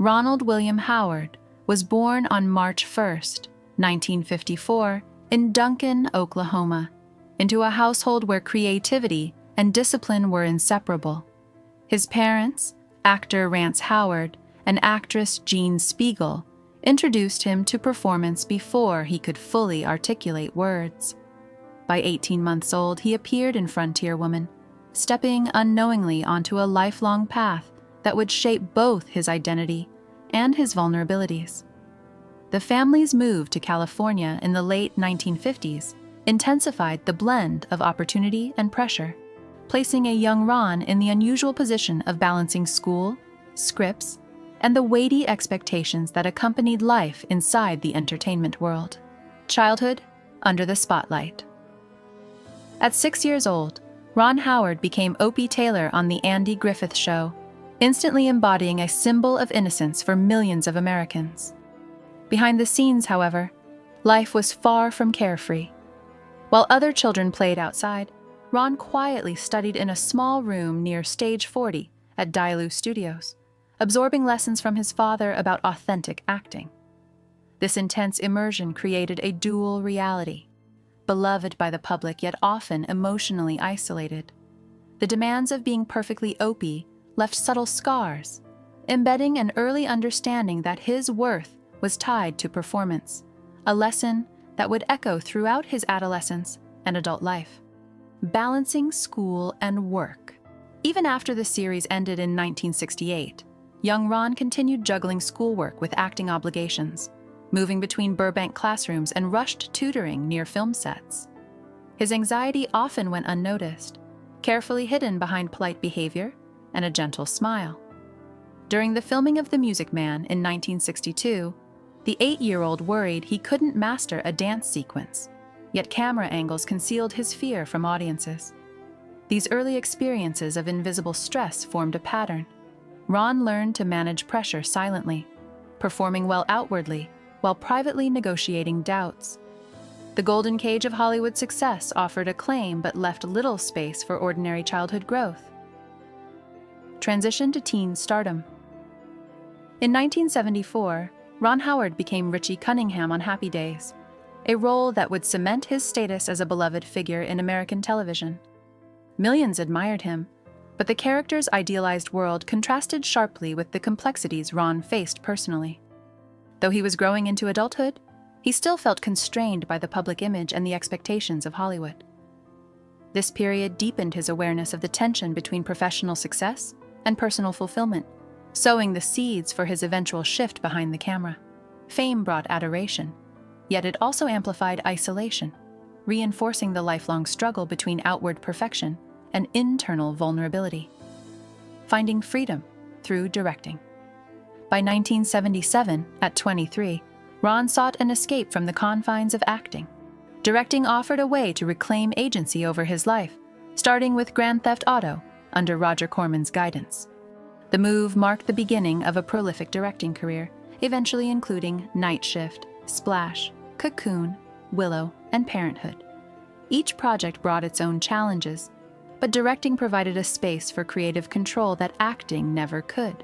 Ronald William Howard was born on March 1st, 1954, in Duncan, Oklahoma, into a household where creativity and discipline were inseparable. His parents, actor Rance Howard and actress Jean Spiegel, introduced him to performance before he could fully articulate words. By 18 months old, he appeared in Frontier Woman, stepping unknowingly onto a lifelong path that would shape both his identity and his vulnerabilities. The family's move to California in the late 1950s intensified the blend of opportunity and pressure, placing a young Ron in the unusual position of balancing school, scripts, and the weighty expectations that accompanied life inside the entertainment world. Childhood under the spotlight. At 6 years old, Ron Howard became Opie Taylor on The Andy Griffith Show, instantly embodying a symbol of innocence for millions of Americans. Behind the scenes, however, life was far from carefree. While other children played outside, Ron quietly studied in a small room near Stage 40 at Dailu Studios, absorbing lessons from his father about authentic acting. This intense immersion created a dual reality, beloved by the public yet often emotionally isolated. The demands of being perfectly Opie left subtle scars, embedding an early understanding that his worth was tied to performance, a lesson that would echo throughout his adolescence and adult life. Balancing school and work. Even after the series ended in 1968, young Ron continued juggling schoolwork with acting obligations, moving between Burbank classrooms and rushed tutoring near film sets. His anxiety often went unnoticed, carefully hidden behind polite behavior and a gentle smile. During the filming of The Music Man in 1962, the 8-year-old worried he couldn't master a dance sequence, yet camera angles concealed his fear from audiences. These early experiences of invisible stress formed a pattern. Ron learned to manage pressure silently, performing well outwardly while privately negotiating doubts. The golden cage of Hollywood success offered acclaim but left little space for ordinary childhood growth. Transition to teen stardom. In 1974, Ron Howard became Richie Cunningham on Happy Days, a role that would cement his status as a beloved figure in American television. Millions admired him, but the character's idealized world contrasted sharply with the complexities Ron faced personally. Though he was growing into adulthood, he still felt constrained by the public image and the expectations of Hollywood. This period deepened his awareness of the tension between professional success and personal fulfillment, sowing the seeds for his eventual shift behind the camera. Fame brought adoration, yet it also amplified isolation, reinforcing the lifelong struggle between outward perfection and internal vulnerability. Finding freedom through directing. By 1977, at 23, Ron sought an escape from the confines of acting. Directing offered a way to reclaim agency over his life, starting with Grand Theft Auto under Roger Corman's guidance. The move marked the beginning of a prolific directing career, eventually including Night Shift, Splash, Cocoon, Willow, and Parenthood. Each project brought its own challenges, but directing provided a space for creative control that acting never could.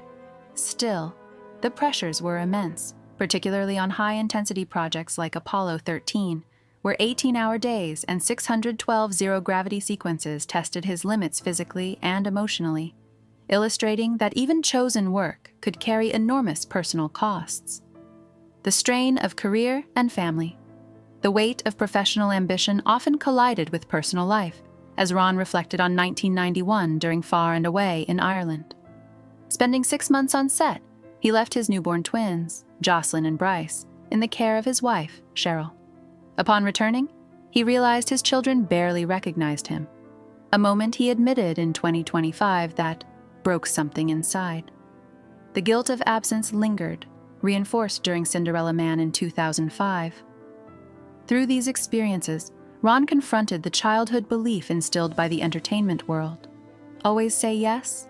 Still, the pressures were immense, particularly on high-intensity projects like Apollo 13, where 18-hour days and 612 zero-gravity sequences tested his limits physically and emotionally, illustrating that even chosen work could carry enormous personal costs. The strain of career and family. The weight of professional ambition often collided with personal life, as Ron reflected on 1991 during Far and Away in Ireland. Spending 6 months on set, he left his newborn twins, Jocelyn and Bryce, in the care of his wife, Cheryl. Upon returning, he realized his children barely recognized him, a moment he admitted in 2025 that broke something inside. The guilt of absence lingered, reinforced during Cinderella Man in 2005. Through these experiences, Ron confronted the childhood belief instilled by the entertainment world. Always say yes,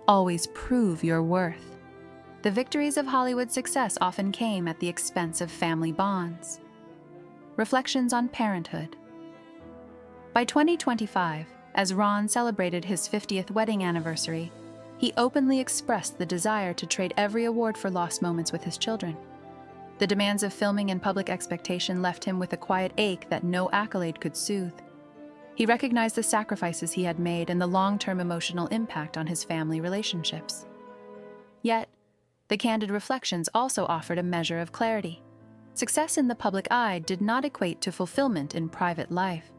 always prove your worth. The victories of Hollywood success often came at the expense of family bonds. Reflections on parenthood. By 2025, as Ron celebrated his 50th wedding anniversary, he openly expressed the desire to trade every award for lost moments with his children. The demands of filming and public expectation left him with a quiet ache that no accolade could soothe. He recognized the sacrifices he had made and the long-term emotional impact on his family relationships. Yet, the candid reflections also offered a measure of clarity. Success in the public eye did not equate to fulfillment in private life.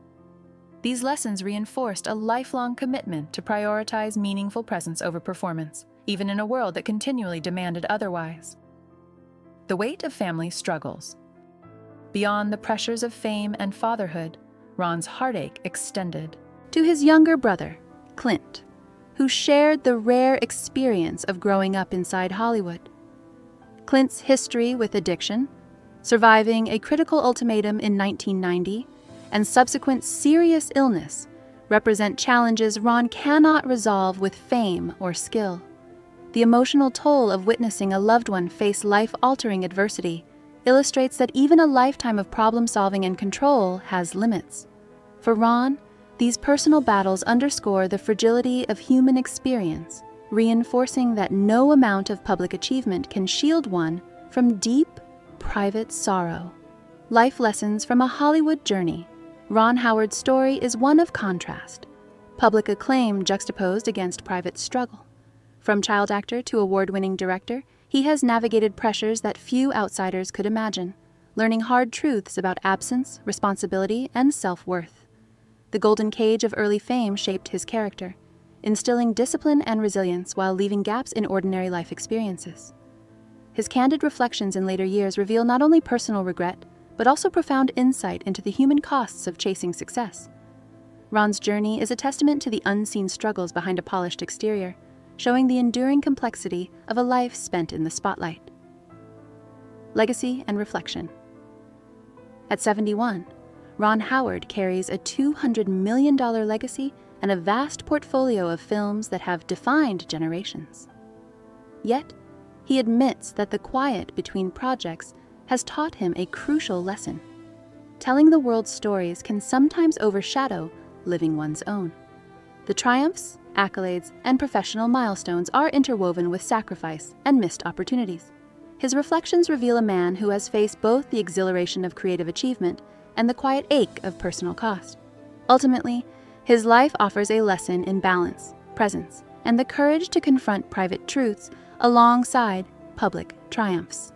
These lessons reinforced a lifelong commitment to prioritize meaningful presence over performance, even in a world that continually demanded otherwise. The weight of family struggles. Beyond the pressures of fame and fatherhood, Ron's heartache extended to his younger brother, Clint, who shared the rare experience of growing up inside Hollywood. Clint's history with addiction, surviving a critical ultimatum in 1990, and subsequent serious illness represent challenges Ron cannot resolve with fame or skill. The emotional toll of witnessing a loved one face life-altering adversity illustrates that even a lifetime of problem-solving and control has limits. For Ron, these personal battles underscore the fragility of human experience, reinforcing that no amount of public achievement can shield one from deep, private sorrow. Life lessons from a Hollywood journey. Ron Howard's story is one of contrast, public acclaim juxtaposed against private struggle. From child actor to award-winning director, he has navigated pressures that few outsiders could imagine, learning hard truths about absence, responsibility, and self-worth. The golden cage of early fame shaped his character, instilling discipline and resilience while leaving gaps in ordinary life experiences. His candid reflections in later years reveal not only personal regret, but also profound insight into the human costs of chasing success. Ron's journey is a testament to the unseen struggles behind a polished exterior, showing the enduring complexity of a life spent in the spotlight. Legacy and reflection. At 71, Ron Howard carries a $200 million legacy and a vast portfolio of films that have defined generations. Yet, he admits that the quiet between projects has taught him a crucial lesson. Telling the world's stories can sometimes overshadow living one's own. The triumphs, accolades, and professional milestones are interwoven with sacrifice and missed opportunities. His reflections reveal a man who has faced both the exhilaration of creative achievement and the quiet ache of personal cost. Ultimately, his life offers a lesson in balance, presence, and the courage to confront private truths alongside public triumphs.